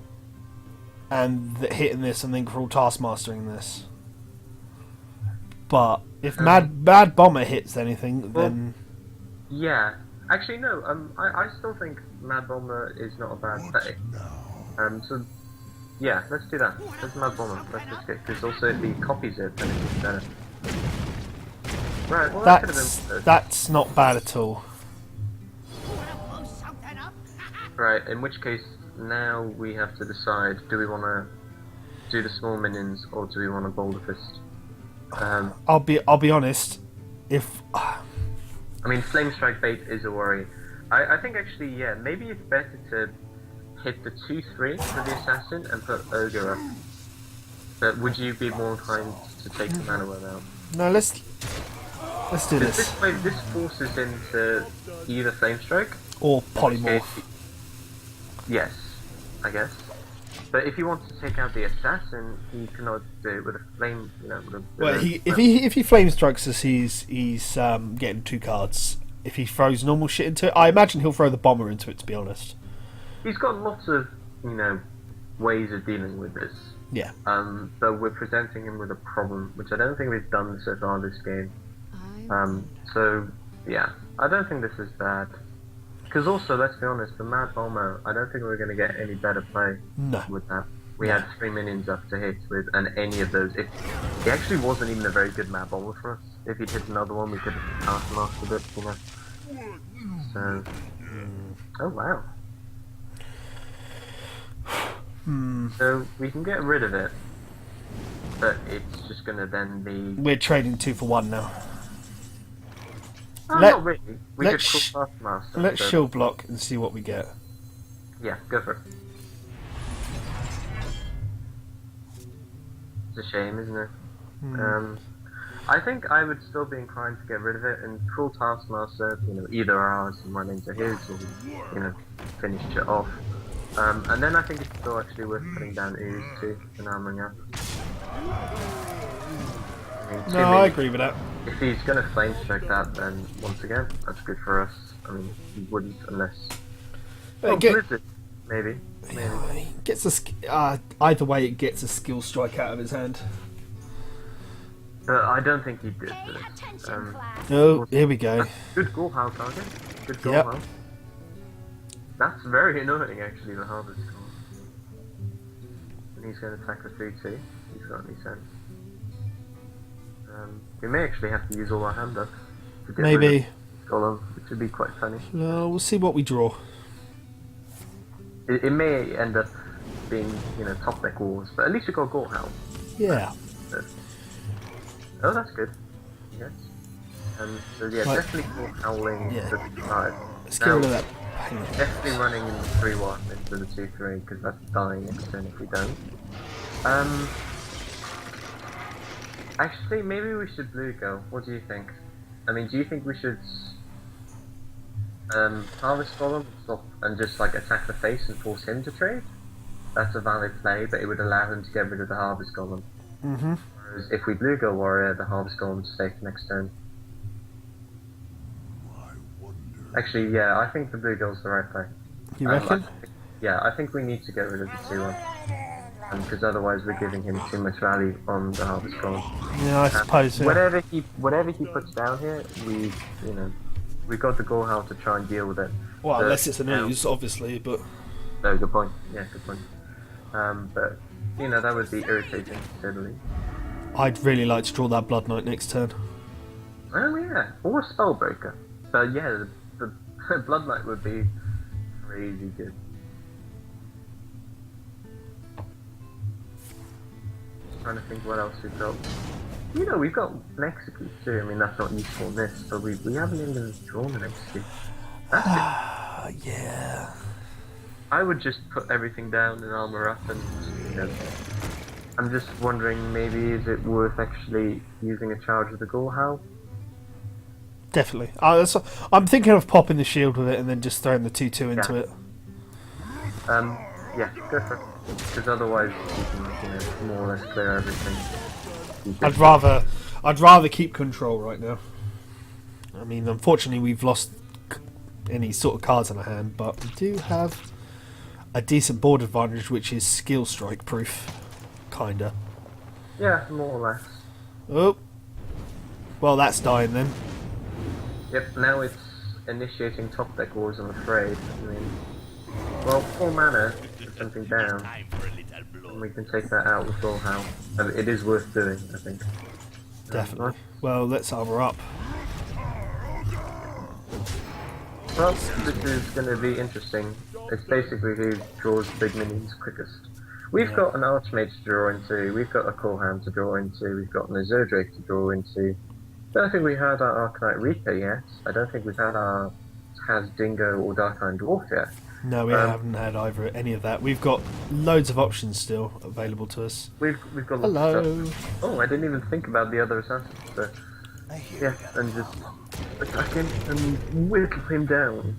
and hitting this and then Cruel Taskmastering this. But if Mad Bomber hits anything, Well, then Yeah. Actually, no. I still think Mad Bomber is not a bad play. So yeah, let's do that. Let's Mad Bomber. Let's just get, because also if he copies it, then it's better. Right. Well, that could have been. that's not bad at all. Right, in which case, now we have to decide, do we want to do the small minions, or do we want to Boulder Fist? I'll be honest. If I mean, Flame Strike bait is a worry. I think actually, yeah, maybe it's better to hit the 2-3 for the assassin and put Ogre up. But would you be more inclined to take the Mana Worm out? no, let's do Because this this way, this forces him to either Flame Strike, or in which polymorph. case- yes, I guess. But if he wants to take out the assassin, he cannot do it with a flame. You know, with a, Well, if he flame strikes us, he's getting 2 cards. If he throws normal shit into it, I imagine he'll throw the bomber into it. To be honest, he's got lots of ways of dealing with this. yeah. But we're presenting him with a problem, which I don't think we've done so far this game. I So yeah, I don't think this is bad. Because also, let's be honest, the Mad Bomber, I don't think we're going to get any better play No. with that. We had 3 minions up to hit with, and any of those. He actually wasn't even a very good Mad Bomber for us. If he'd hit another one, we could have cast mastered it, you know. So, oh wow. So we can get rid of it, but it's just going to then be. We're trading 2 for 1 now. Oh, Let- not really. We could let's call Fast Master. Let's so- shield block and see what we get. Yeah, go for it. It's a shame, isn't it? I think I would still be inclined to get rid of it and call Taskmaster, you know, either ours and run into his, or you know, finish it off. And then I think it's still actually worth putting down Ooze too and armoring up. I mean, No, I agree with that. If he's going to flame strike that, then once again, that's good for us. I mean, he wouldn't unless. Oh, Blizzard, maybe. He gets either way, it gets a skill strike out of his hand. But I don't think he did this. Oh, here we go. Good Gorehound target. Good Yep. Gorehound. That's very annoying, actually, the Harvest Call. And he's going to attack the 3-2. He's got any sense. We may actually have to use all our hand up to get rid Maybe. of Golem, which would be quite funny. We'll see what we draw. It may end up being, you know, top deck wars, but at least we got Gorehound. Yeah. Oh, that's good. Yes. So yeah, Right. definitely more howling Yeah. to the side. Let's get rid of that. Hang on. Definitely running in 3-1 into the 2-3 because that's dying next turn if we don't. Actually, maybe we should blue go. What do you think? I mean, do you think we should harvest Golem and just like attack the face and force him to trade? That's a valid play, but it would allow him to get rid of the harvest Golem. Mm-hmm. Whereas if we blue go Warrior, the harvest Golem's safe next turn. I wonder. Actually, yeah, I think the blue go's the right play. You reckon? I think we need to get rid of the 2-1. Because otherwise we're giving him too much value on the harvest golem. Yeah, I suppose. Yeah. Whatever he puts down here, we've got the Gorehound to try and deal with it. Well, But unless it's an now- ooze, obviously, but No, good point. Yeah, good point. But you know that would be irritating, certainly. I'd really like to draw that Blood Knight next turn. Oh yeah, or a Spellbreaker. But yeah, the Blood Knight would be crazy good. Trying to think what else we've got. You know, we've got an Execute too. I mean, that's not useful in this, but we haven't even drawn an Execute. That's it. Yeah. I would just put everything down and armor up, and you know, I'm just wondering, maybe is it worth actually using a charge of the Gorehound? Definitely. I'm thinking of popping the shield with it and then just throwing the 2-2 into Yeah. it. Yeah, go for it. Because otherwise, you can, you know, more or less clear everything. I'd rather keep control right now. I mean, unfortunately, we've lost any sort of cards in our hand, but we do have a decent board advantage, which is skill strike proof, kinda. Yeah, more or less. Oh, well, that's dying then. Yep, now it's initiating top deck wars, I'm afraid. I mean, well, 4 mana, put something down, and we can take that out with Gorehound. It is worth doing, I think. Definitely. Well, let's armor up. Well, this is going to be interesting. It's basically who draws the big minions quickest. We've got an Archmage to draw into, we've got a Gorehound to draw into, we've got an Azurdrake to draw into. I don't think we had our Arcanite Reaper yet. I don't think we've had our Taz Dingo or Darkline Dwarf yet. No, we haven't had either any of that. We've got loads of options still available to us. We've got lots of Hello. stuff. Oh, I didn't even think about the other assassins. So, I hear yeah, you got and just attack him and whittle him down.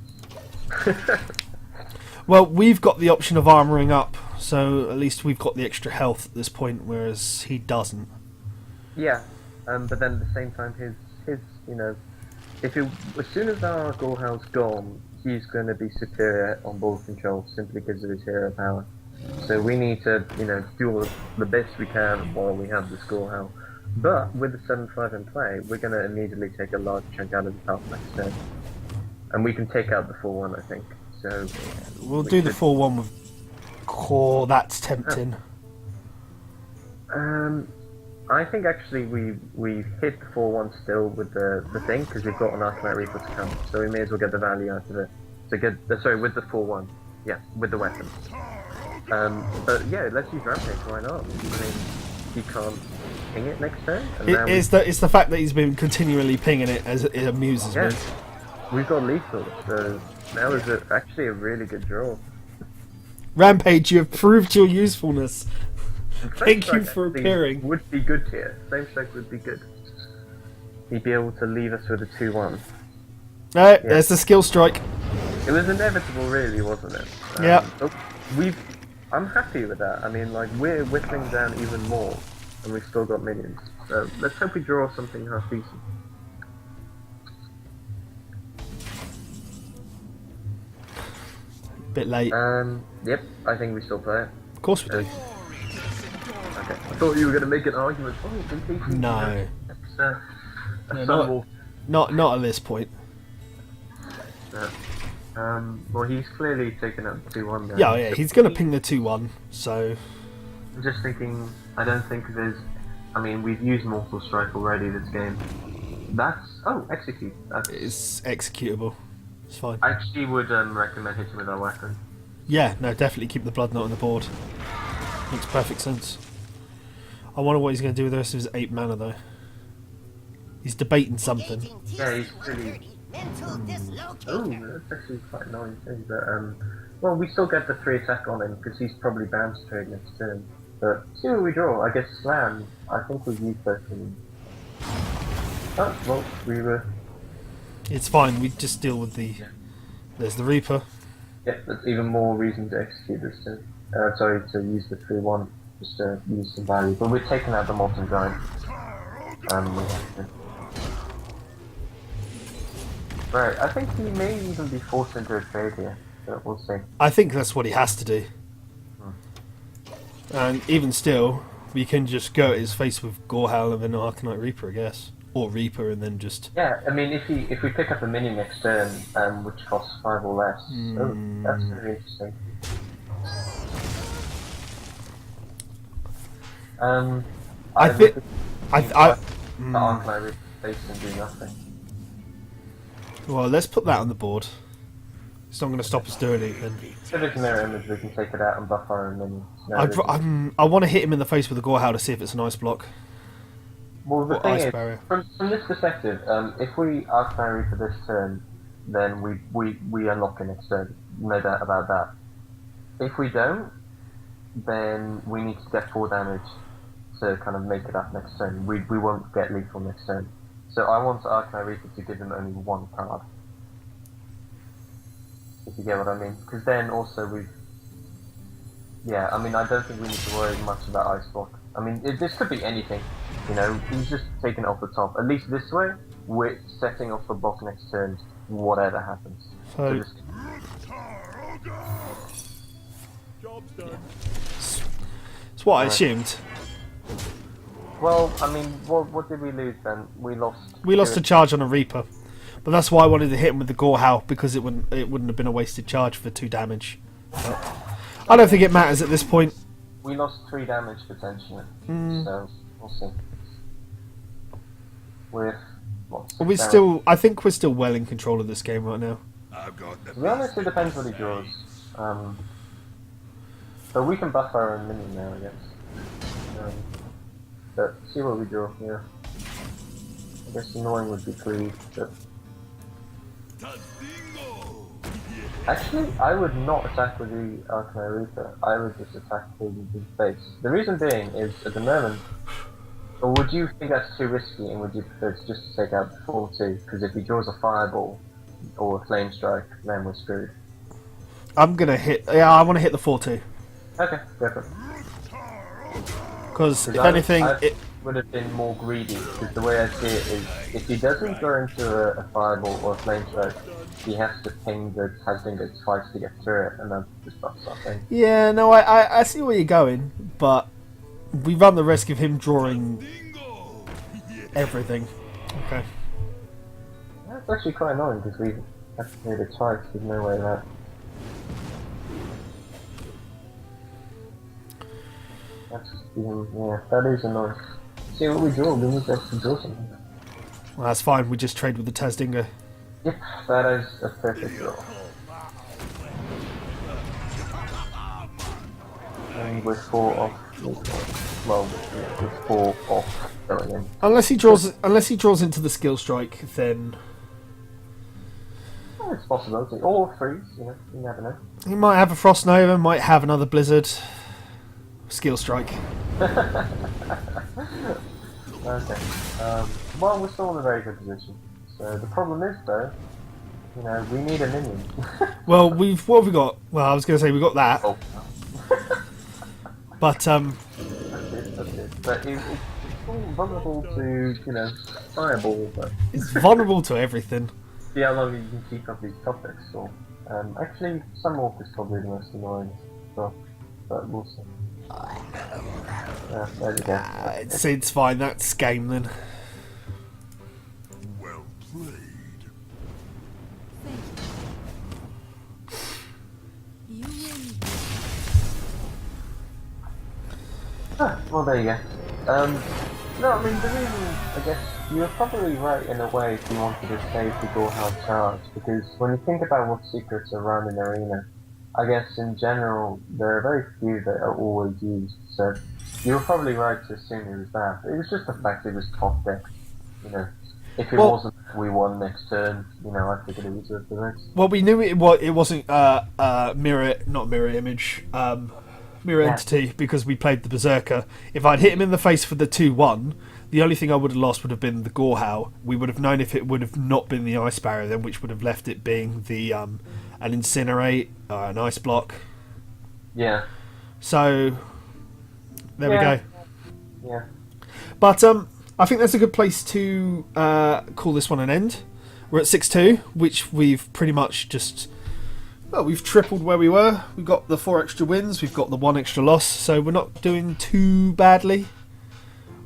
Well, we've got the option of armoring up, so at least we've got the extra health at this point, whereas he doesn't. Yeah, but then at the same time, his you know, as soon as our Gorehound's gone, he's going to be superior on ball control simply because of his hero power. So we need to, you know, do the best we can while we have this Gorehound. But with the 7-5 in play, we're going to immediately take a large chunk out of the top next turn. And we can take out the 4-1, I think. So We'll we do the could- 4-1 with core. That's tempting. I think actually we hit the 4-1 still with the thing because we've got an Arcanite Reaper to come, so we may as well get the value out of it. To get sorry, with the 4-1, yeah, with the weapon. But yeah, let's use Rampage. Why not? I mean, he can't ping it next turn. And now It's the fact that he's been continually pinging it as it amuses me. we've got lethal, so now is actually a really good draw. Rampage, you have proved your usefulness. And Thank you Flame for Strike appearing. Would be good here. Flame Strike would be good. He'd be able to leave us with a 2-1. Alright, there's the skill strike. It was inevitable, really, wasn't it? Yeah. But I'm happy with that. I mean, like, we're whittling down even more, and we've still got minions. So let's hope we draw something half decent. Bit late. Yep, I think we still play it. Of course we do. Okay. I thought you were going to make an argument. Oh, completely. No. It's, No, a not- Sunwolf. Not at this point. Well, he's clearly taken up 2-1 there. Yeah, he's going to ping the 2-1, so... I'm just thinking, I don't think there's... I mean, we've used Mortal Strike already this game. That's... Oh, Execute. That's... It's executable. It's fine. I actually would recommend hitting with our weapon. Yeah, no, definitely keep the Blood Knot on the board. Makes perfect sense. I wonder what he's going to do with the rest of his 8 mana, though. He's debating something. Yeah, he's pretty... Oh, that's actually quite annoying thing, but well, we still get the 3 attack on him, because he's probably bound to trade next turn. But, see what we draw. I guess Slam, I think we've used both of them. Oh, well, we were... It's fine, we just deal with the... There's the Reaper. Yeah, that's even more reason to execute this turn. Sorry, to use the 3-1, just to use some value. But we're taking out the Molten Giant. Right, I think he may even be forced into a trade here, but we'll see. I think that's what he has to do. And even still, we can just go at his face with Gorehowl and then Arcanite Reaper, I guess. Or Reaper and then just... Yeah, I mean, if we pick up a minion next turn, which costs 5 or less, oh, that's very interesting. I think... I Arcanite Reaper face and do nothing. Well, let's put that on the board. It's not going to stop us doing anything. If it's mirror image, we can take it out and buff our own minions. No, I want to hit him in the face with the Gorehowl to see if it's an ice block. well, the or thing ice is, barrier. from this perspective, if we Arcanite Reaper this turn, then we unlock it next turn. No doubt about that. If we don't, then we need to get 4 damage to kind of make it up next turn. We won't get lethal next turn. So I want Arcanite Reaper to give him only 1 card. If you get what I mean. Because then also we've... Yeah, I mean, I don't think we need to worry much about Ice Block. I mean, this could be anything. You know, he's just taking it off the top. At least this way, we're setting off the block next turn, whatever happens. So, just... it's what I assumed. Well, I mean, what did we lose then? We lost a charge on a Reaper. But that's why I wanted to hit him with the Gorehowl, because it wouldn't have been a wasted charge for 2 damage. But I don't think it matters at this point. We lost 3 damage potentially, so we'll see. With what? I think we're still well in control of this game right now. I've got the To be honest, it depends what he draws. But we can buff our own minion now, I guess. But see what we draw here. I guess annoying would be cleave, but... Actually, I would not attack with the Arcanite Reaper. I would just attack with his face. The reason being is, at the moment... Or would you think that's too risky, and would you prefer to just take out the 4-2? Because if he draws a Fireball, or a Flame Strike, then we're screwed. I'm going to hit... Yeah, I want to hit the 4-2. Okay, go for it. Because, if anything... I would have been more greedy, because the way I see it is, if he doesn't go into a Fireball or a Flame Strike, he has to ping the Hazlinger twice to get through it, and then just buff something. Yeah, no, I see where you're going, but we run the risk of him drawing everything. Okay. That's actually quite annoying, because we activate it twice, there's no way that. That's even, yeah, that is annoying. See what we draw, we need to actually draw something. Well, that's fine. We just trade with the Tazdingo. Yep, that is a perfect draw. And we're 4 off. Well, yeah, we're 4 off going in. Unless he draws into the skill strike, then Oh, it's a possibility. Or freeze, you never know. he might have a Frost Nova, might have another Blizzard. Skill strike. Okay. Well, we're still in a very good position. So the problem is, though, we need a minion. Well, what have we got? Well, I was going to say we got that, Oh. but That's it. But it's all vulnerable to, fireball, but it's vulnerable to everything. see how long you can keep up these topics for. Actually, Sunwalk is probably the most annoying stuff, but we'll see. Yeah, there you go. It's fine. That's game then. Well played. Thank you. You win. Well, there you go. No, I mean, the reason, I guess, you were probably right in a way if you wanted to save the Gorehound charge, because when you think about what secrets are run in Arena, I guess in general, there are very few that are always used, so you were probably right to assume it was that. It was just the fact it was top deck, If it wasn't, we won next turn, I figured it was the next. Well, we knew it wasn't mirror entity because we played the Berserker. If I'd hit him in the face for the 2-1, the only thing I would have lost would have been the Gorehound. We would have known if it would have not been the Ice Barrier, then which would have left it being the an Incinerate, an Ice Block. Yeah. So there we go. Yeah. But I think that's a good place to call this one an end. We're at 6-2, which we've pretty much just... Well, we've tripled where we were. We've got the 4 extra wins. We've got the 1 extra loss. So we're not doing too badly.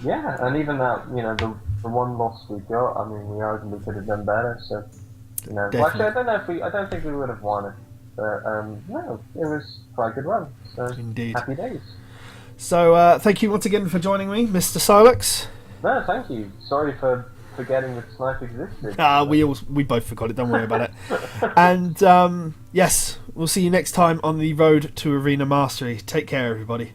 Yeah, and even that, the one loss we got, I mean, we arguably could have done better, so, well, actually, I don't think we would have won it, but, no, it was quite a good run, so, Indeed. happy days. So, thank you once again for joining me, Mr. Sylux. No, thank you. Sorry for forgetting that Snipe existed. We both forgot it, don't worry about it. And, yes, we'll see you next time on the road to Arena Mastery. Take care, everybody.